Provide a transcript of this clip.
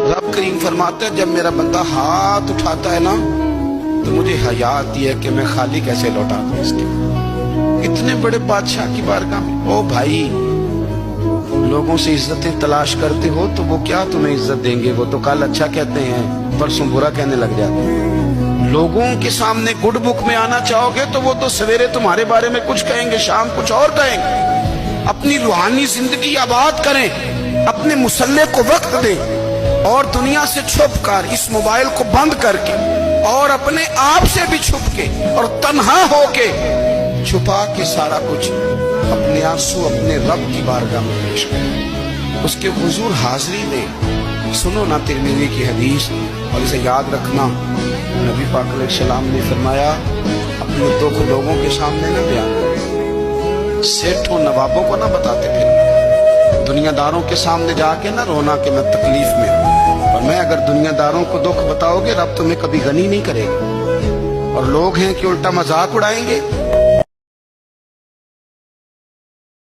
रब करीम फरमाता है जब मेरा बंदा हाथ उठाता है ना तो मुझे हया आती है कि मैं खाली कैसे लौटा दूं इसके। इतने बड़े बादशाह की बारगाह में ओ भाई, लोगों से इज्जतें तलाश करते हो तो वो क्या तुम्हें इज्जत देंगे? वो तो कल अच्छा कहते हैं परसों बुरा कहने लग जाते हैं। लोगों के सामने गुड बुक में आना चाहोगे तो वो तो सवेरे तुम्हारे बारे में कुछ कहेंगे, शाम कुछ और कहेंगे। अपनी रूहानी जिंदगी आबाद करें, अपने मुसल्ले को वक्त दें और दुनिया से छुप कर इस मोबाइल को बंद करके और अपने आप से भी छुप के और तन्हा होके छुपा के सारा कुछ अपने आंसू अपने रब की बारगाह में पेश करें, उसके हुजूर हाजिरी दें। सुनो ना तिरमिज़ी की हदीस और इसे याद रखना। नबी पाक अलैहिस्सलाम ने फरमाया अपने दुख लोगों के सामने न बयान करें, सेठों नवाबों को ना बताते फिर, दुनियादारों के सामने जाके ना रोना कि मैं तकलीफ में हूं। और मैं अगर दुनियादारों को दुख बताओगे रब तुम्हें कभी गनी नहीं करेगा। और लोग हैं कि उल्टा मजाक उड़ाएंगे